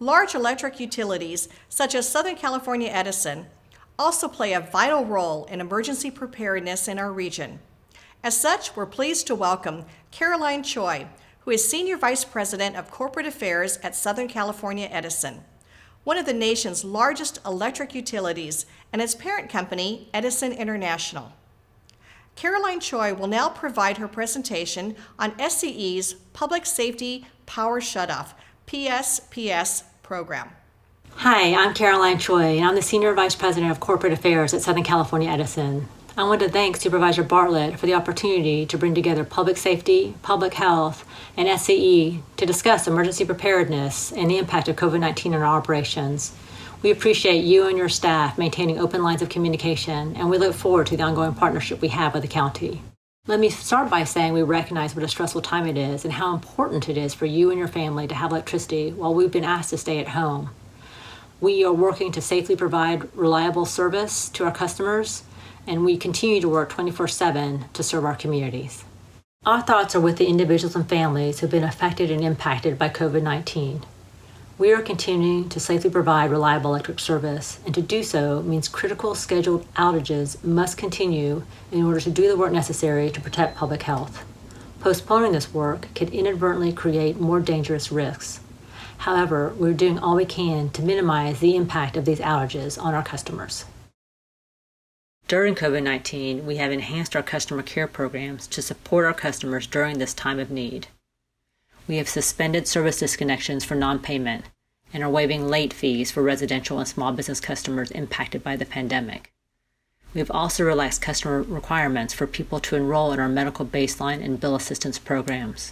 Large electric utilities, such as Southern California Edison, also play a vital role in emergency preparedness in our region. As such, we're pleased to welcome Caroline Choi, who is Senior Vice President of Corporate Affairs at Southern California Edison, one of the nation's largest electric utilities, and its parent company, Edison International. Caroline Choi will now provide her presentation on SCE's Public Safety Power Shutoff, PSPS program. Hi, I'm Caroline Choi, and I'm the Senior Vice President of Corporate Affairs at Southern California Edison. I want to thank Supervisor Bartlett for the opportunity to bring together public safety, public health, and SCE to discuss emergency preparedness and the impact of COVID-19 on our operations. We appreciate you and your staff maintaining open lines of communication, and we look forward to the ongoing partnership we have with the county. Let me start by saying we recognize what a stressful time it is and how important it is for you and your family to have electricity while we've been asked to stay at home. We are working to safely provide reliable service to our customers, and we continue to work 24/7 to serve our communities. Our thoughts are with the individuals and families who've been affected and impacted by COVID-19. We are continuing to safely provide reliable electric service, and to do so means critical scheduled outages must continue in order to do the work necessary to protect public health. Postponing this work could inadvertently create more dangerous risks. However, we're doing all we can to minimize the impact of these outages on our customers. During COVID-19, we have enhanced our customer care programs to support our customers during this time of need. We have suspended service disconnections for non-payment and are waiving late fees for residential and small business customers impacted by the pandemic. We have also relaxed customer requirements for people to enroll in our medical baseline and bill assistance programs.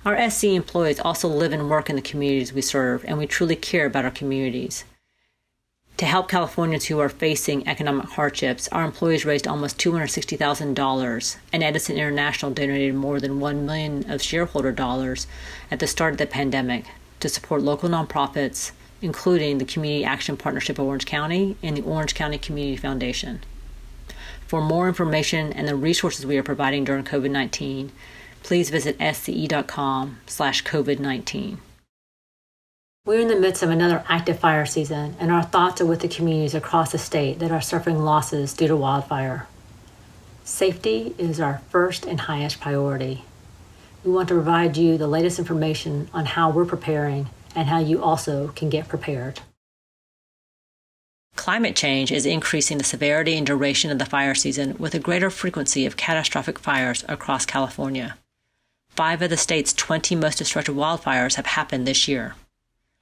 Our SCE employees also live and work in the communities we serve, and we truly care about our communities. To help Californians who are facing economic hardships, our employees raised almost $260,000, and Edison International donated more than $1 million of shareholder dollars at the start of the pandemic to support local nonprofits, including the Community Action Partnership of Orange County and the Orange County Community Foundation. For more information and the resources we are providing during COVID-19, please visit sce.com/COVID-19. We're in the midst of another active fire season, and our thoughts are with the communities across the state that are suffering losses due to wildfire. Safety is our first and highest priority. We want to provide you the latest information on how we're preparing and how you also can get prepared. Climate change is increasing the severity and duration of the fire season with a greater frequency of catastrophic fires across California. 5 of the state's 20 most destructive wildfires have happened this year.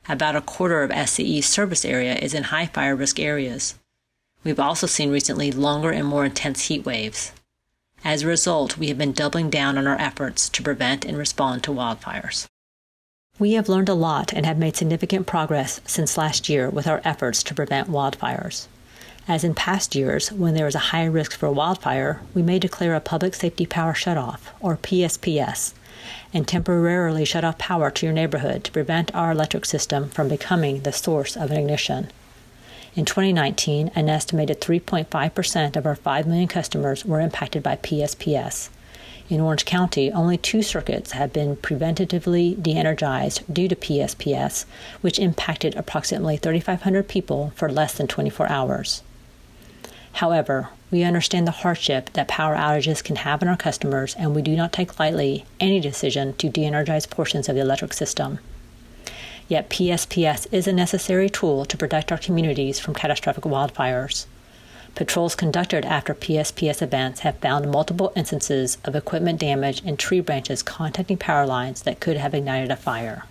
About a quarter of SCE's service area is in high fire risk areas. We've also seen recently longer and more intense heat waves. As a result, we have been doubling down on our efforts to prevent and respond to wildfires. We have learned a lot and have made significant progress since last year with our efforts to prevent wildfires. As in past years, when there is a high risk for a wildfire, we may declare a Public Safety Power Shutoff, or PSPS, and temporarily shut off power to your neighborhood to prevent our electric system from becoming the source of an ignition. In 2019, an estimated 3.5% of our 5 million customers were impacted by PSPS. In Orange County, only 2 circuits have been preventatively de-energized due to PSPS, which impacted approximately 3,500 people for less than 24 hours. However, we understand the hardship that power outages can have on our customers, and we do not take lightly any decision to de-energize portions of the electric system. Yet PSPS is a necessary tool to protect our communities from catastrophic wildfires. Patrols conducted after PSPS events have found multiple instances of equipment damage and tree branches contacting power lines that could have ignited a fire.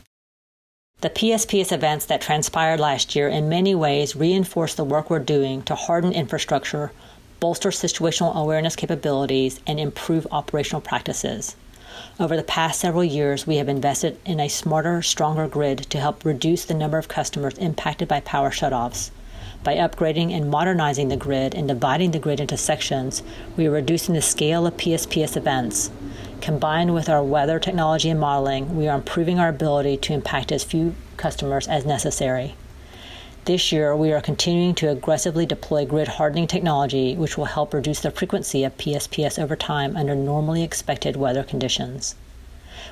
The PSPS events that transpired last year in many ways reinforce the work we're doing to harden infrastructure, bolster situational awareness capabilities, and improve operational practices. Over the past several years, we have invested in a smarter, stronger grid to help reduce the number of customers impacted by power shutoffs. By upgrading and modernizing the grid and dividing the grid into sections, we are reducing the scale of PSPS events. Combined with our weather technology and modeling, we are improving our ability to impact as few customers as necessary. This year, we are continuing to aggressively deploy grid hardening technology, which will help reduce the frequency of PSPS over time under normally expected weather conditions.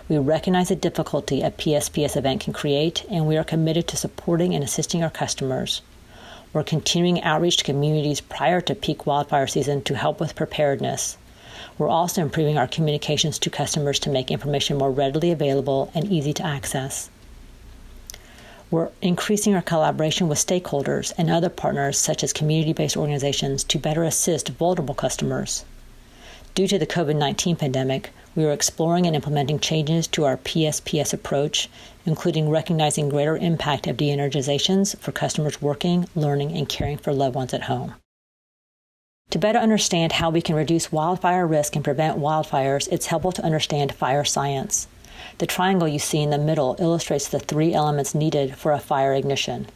We recognize the difficulty a PSPS event can create, and we are committed to supporting and assisting our customers. We're continuing outreach to communities prior to peak wildfire season to help with preparedness. We're also improving our communications to customers to make information more readily available and easy to access. We're increasing our collaboration with stakeholders and other partners such as community-based organizations to better assist vulnerable customers. Due to the COVID-19 pandemic, we are exploring and implementing changes to our PSPS approach, including recognizing greater impact of de-energizations for customers working, learning, and caring for loved ones at home. To better understand how we can reduce wildfire risk and prevent wildfires, it's helpful to understand fire science. The triangle you see in the middle illustrates the 3 elements needed for a fire ignition.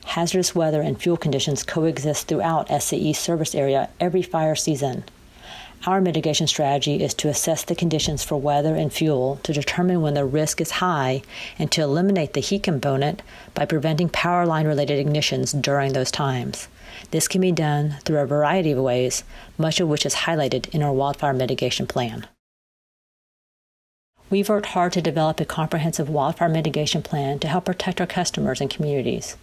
Hazardous weather and fuel conditions coexist throughout SCE service area every fire season. Our mitigation strategy is to assess the conditions for weather and fuel to determine when the risk is high and to eliminate the heat component by preventing power line-related ignitions during those times. This can be done through a variety of ways, much of which is highlighted in our wildfire mitigation plan. We've worked hard to develop a comprehensive wildfire mitigation plan to help protect our customers and communities.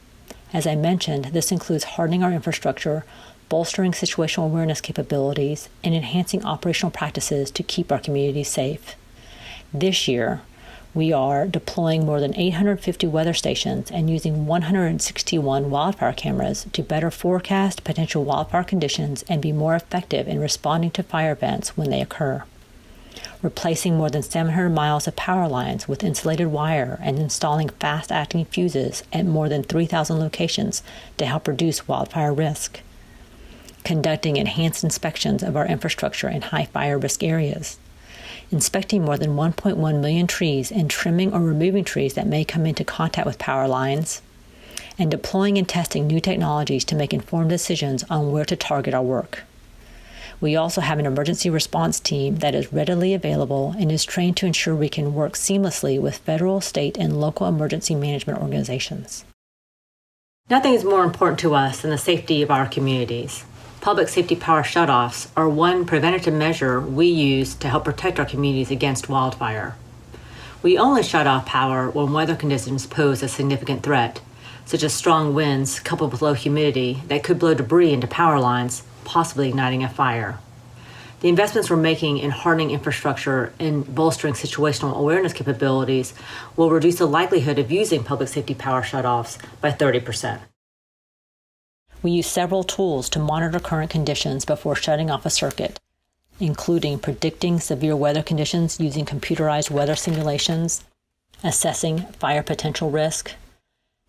As I mentioned, this includes hardening our infrastructure, bolstering situational awareness capabilities, and enhancing operational practices to keep our communities safe. This year, we are deploying more than 850 weather stations and using 161 wildfire cameras to better forecast potential wildfire conditions and be more effective in responding to fire events when they occur. Replacing more than 700 miles of power lines with insulated wire and installing fast-acting fuses at more than 3,000 locations to help reduce wildfire risk. Conducting enhanced inspections of our infrastructure in high fire risk areas. Inspecting more than 1.1 million trees and trimming or removing trees that may come into contact with power lines. And deploying and testing new technologies to make informed decisions on where to target our work. We also have an emergency response team that is readily available and is trained to ensure we can work seamlessly with federal, state, and local emergency management organizations. Nothing is more important to us than the safety of our communities. Public safety power shutoffs are one preventative measure we use to help protect our communities against wildfire. We only shut off power when weather conditions pose a significant threat, such as strong winds coupled with low humidity that could blow debris into power lines, possibly igniting a fire. The investments we're making in hardening infrastructure and bolstering situational awareness capabilities will reduce the likelihood of using public safety power shutoffs by 30%. We use several tools to monitor current conditions before shutting off a circuit, including predicting severe weather conditions using computerized weather simulations, assessing fire potential risk,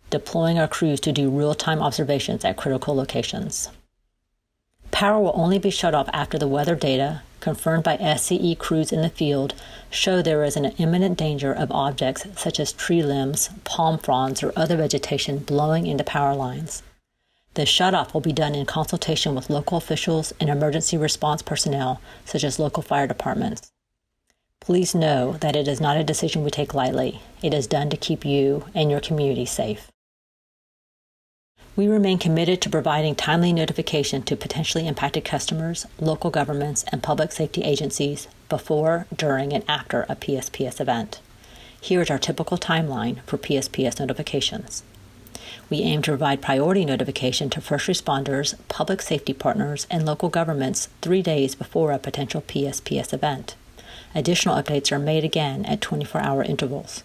deploying our crews to do real-time observations at critical locations. Power will only be shut off after the weather data, confirmed by SCE crews in the field, show there is an imminent danger of objects such as tree limbs, palm fronds, or other vegetation blowing into power lines. The shutoff will be done in consultation with local officials and emergency response personnel, such as local fire departments. Please know that it is not a decision we take lightly. It is done to keep you and your community safe. We remain committed to providing timely notification to potentially impacted customers, local governments, and public safety agencies before, during, and after a PSPS event. Here is our typical timeline for PSPS notifications. We aim to provide priority notification to first responders, public safety partners, and local governments 3 days before a potential PSPS event. Additional updates are made again at 24-hour intervals.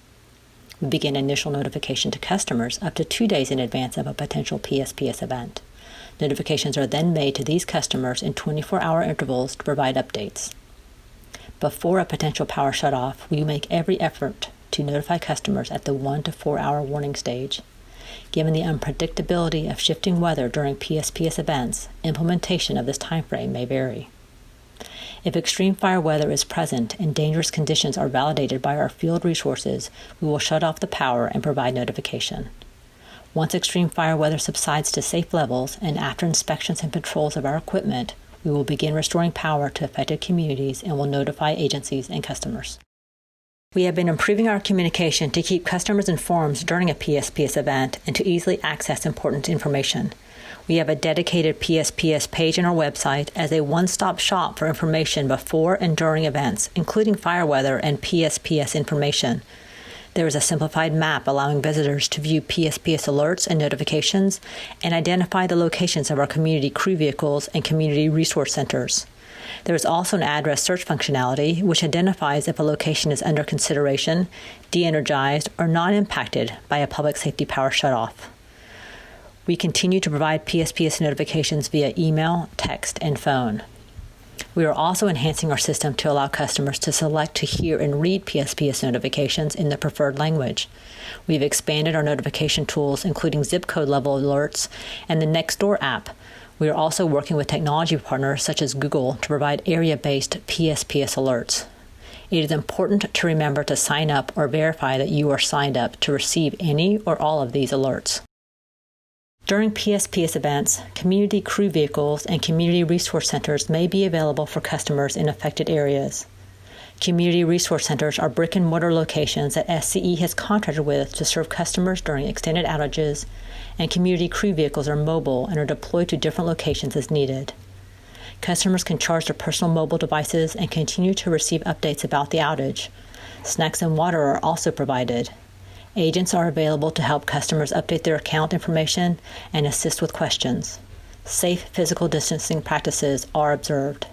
We begin initial notification to customers up to 2 days in advance of a potential PSPS event. Notifications are then made to these customers in 24-hour intervals to provide updates. Before a potential power shutoff, we make every effort to notify customers at the 1 to 4 hour warning stage. Given the unpredictability of shifting weather during PSPS events, implementation of this timeframe may vary. If extreme fire weather is present and dangerous conditions are validated by our field resources, we will shut off the power and provide notification. Once extreme fire weather subsides to safe levels and after inspections and patrols of our equipment, we will begin restoring power to affected communities and will notify agencies and customers. We have been improving our communication to keep customers informed during a PSPS event and to easily access important information. We have a dedicated PSPS page on our website as a one-stop shop for information before and during events, including fire weather and PSPS information. There is a simplified map allowing visitors to view PSPS alerts and notifications and identify the locations of our community crew vehicles and community resource centers. There is also an address search functionality which identifies if a location is under consideration, de-energized, or not impacted by a public safety power shutoff. We continue to provide PSPS notifications via email, text, and phone. We are also enhancing our system to allow customers to select to hear and read PSPS notifications in their preferred language. We've expanded our notification tools, including zip code level alerts and the Nextdoor app. We are also working with technology partners such as Google to provide area-based PSPS alerts. It is important to remember to sign up or verify that you are signed up to receive any or all of these alerts. During PSPS events, community crew vehicles and community resource centers may be available for customers in affected areas. Community resource centers are brick-and-mortar locations that SCE has contracted with to serve customers during extended outages, and community crew vehicles are mobile and are deployed to different locations as needed. Customers can charge their personal mobile devices and continue to receive updates about the outage. Snacks and water are also provided. Agents are available to help customers update their account information and assist with questions. Safe physical distancing practices are observed.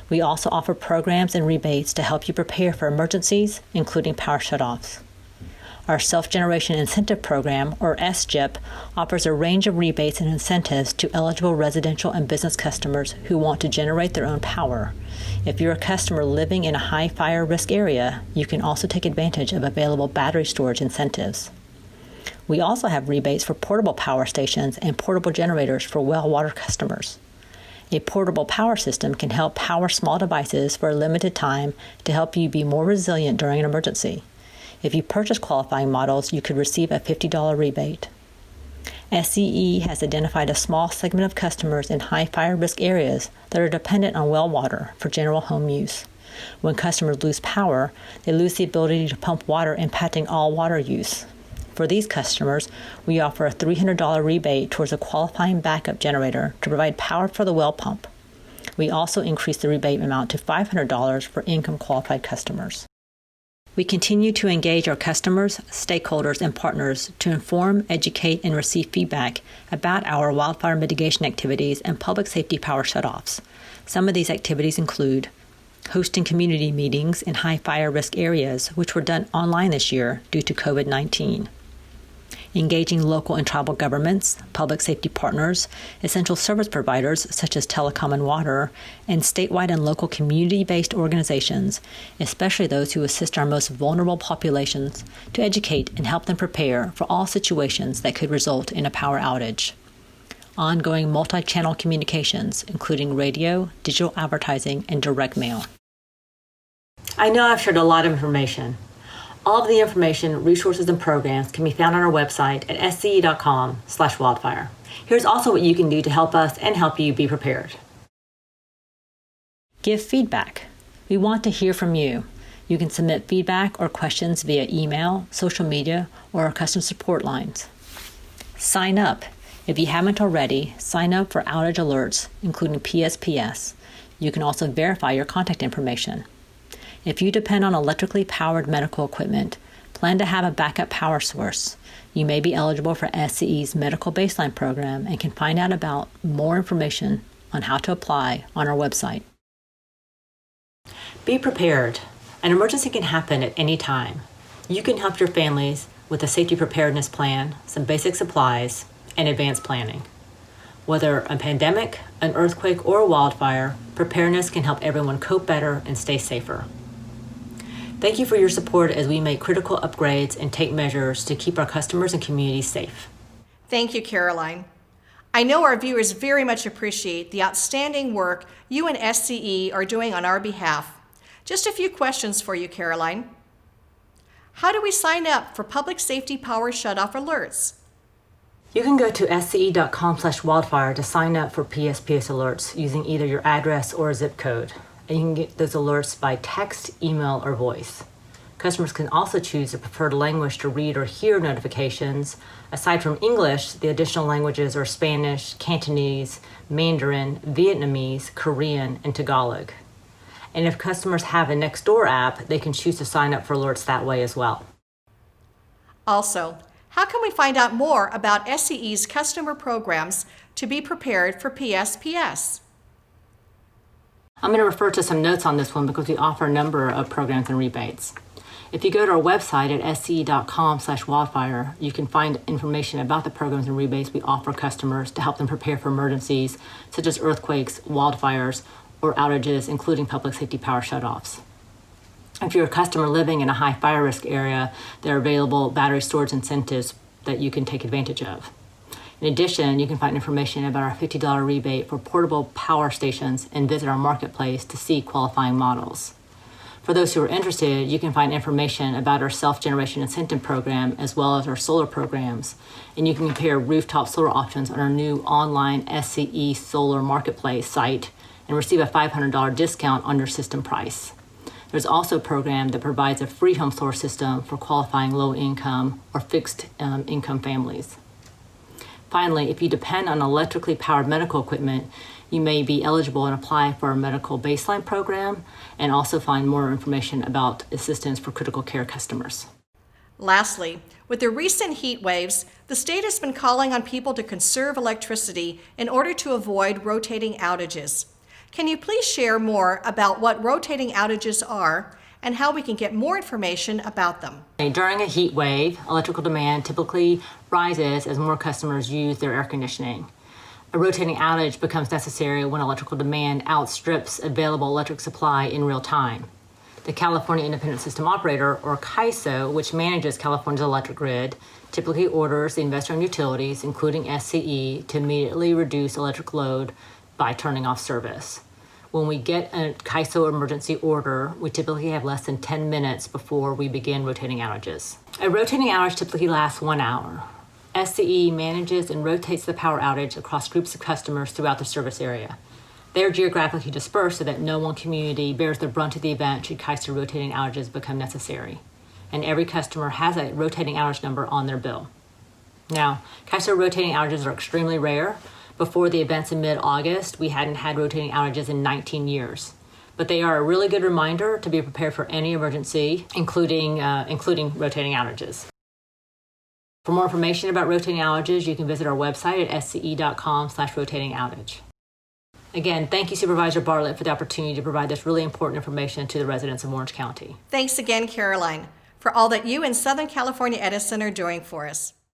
We also offer programs and rebates to help you prepare for emergencies, including power shutoffs. Our Self-Generation Incentive Program, or SGIP, offers a range of rebates and incentives to eligible residential and business customers who want to generate their own power. If you're a customer living in a high fire risk area, you can also take advantage of available battery storage incentives. We also have rebates for portable power stations and portable generators for well water customers. A portable power system can help power small devices for a limited time to help you be more resilient during an emergency. If you purchase qualifying models, you could receive a $50 rebate. SCE has identified a small segment of customers in high fire risk areas that are dependent on well water for general home use. When customers lose power, they lose the ability to pump water, impacting all water use. For these customers, we offer a $300 rebate towards a qualifying backup generator to provide power for the well pump. We also increased the rebate amount to $500 for income-qualified customers. We continue to engage our customers, stakeholders, and partners to inform, educate, and receive feedback about our wildfire mitigation activities and public safety power shutoffs. Some of these activities include hosting community meetings in high fire risk areas, which were done online this year due to COVID-19. Engaging local and tribal governments, public safety partners, essential service providers such as telecom and water, and statewide and local community-based organizations, especially those who assist our most vulnerable populations, to educate and help them prepare for all situations that could result in a power outage. Ongoing multi-channel communications, including radio, digital advertising, and direct mail. I know I've shared a lot of information. All of the information, resources, and programs can be found on our website at sce.com/wildfire. Here's also what you can do to help us and help you be prepared. Give feedback. We want to hear from you. You can submit feedback or questions via email, social media, or our customer support lines. Sign up. If you haven't already, sign up for outage alerts, including PSPS. You can also verify your contact information. If you depend on electrically powered medical equipment, plan to have a backup power source. You may be eligible for SCE's Medical Baseline Program and can find out about more information on how to apply on our website. Be prepared. An emergency can happen at any time. You can help your families with a safety preparedness plan, some basic supplies, and advanced planning. Whether a pandemic, an earthquake, or a wildfire, preparedness can help everyone cope better and stay safer. Thank you for your support as we make critical upgrades and take measures to keep our customers and communities safe. Thank you, Caroline. I know our viewers very much appreciate the outstanding work you and SCE are doing on our behalf. Just a few questions for you, Caroline. How do we sign up for public safety power shutoff alerts? You can go to sce.com/wildfire to sign up for PSPS alerts using either your address or zip code. And you can get those alerts by text, email, or voice. Customers can also choose a preferred language to read or hear notifications. Aside from English, the additional languages are Spanish, Cantonese, Mandarin, Vietnamese, Korean, and Tagalog. And if customers have a Nextdoor app, they can choose to sign up for alerts that way as well. Also, how can we find out more about SCE's customer programs to be prepared for PSPS? I'm going to refer to some notes on this one because we offer a number of programs and rebates. If you go to our website at sce.com/wildfire, you can find information about the programs and rebates we offer customers to help them prepare for emergencies such as earthquakes, wildfires, or outages, including public safety power shutoffs. If you're a customer living in a high fire risk area, there are available battery storage incentives that you can take advantage of. In addition, you can find information about our $50 rebate for portable power stations and visit our marketplace to see qualifying models. For those who are interested, you can find information about our self-generation incentive program as well as our solar programs, and you can compare rooftop solar options on our new online SCE solar marketplace site and receive a $500 discount on your system price. There's also a program that provides a free home solar system for qualifying low-income or fixed-income families. Finally, if you depend on electrically powered medical equipment, you may be eligible and apply for our medical baseline program and also find more information about assistance for critical care customers. Lastly, with the recent heat waves, the state has been calling on people to conserve electricity in order to avoid rotating outages. Can you please share more about what rotating outages are and how we can get more information about them? During a heat wave, electrical demand typically rises as more customers use their air conditioning. A rotating outage becomes necessary when electrical demand outstrips available electric supply in real time. The California Independent System Operator, or CAISO, which manages California's electric grid, typically orders the investor-owned utilities, including SCE, to immediately reduce electric load by turning off service. When we get a CAISO emergency order, we typically have less than 10 minutes before we begin rotating outages. A rotating outage typically lasts 1 hour. SCE manages and rotates the power outage across groups of customers throughout the service area. They are geographically dispersed so that no one community bears the brunt of the event should CAISO rotating outages become necessary. And every customer has a rotating outage number on their bill. Now, CAISO rotating outages are extremely rare. Before the events in mid-August, we hadn't had rotating outages in 19 years. But they are a really good reminder to be prepared for any emergency, including rotating outages. For more information about rotating outages, you can visit our website at sce.com/rotating outage. Again, thank you, Supervisor Bartlett, for the opportunity to provide this really important information to the residents of Orange County. Thanks again, Caroline, for all that you and Southern California Edison are doing for us.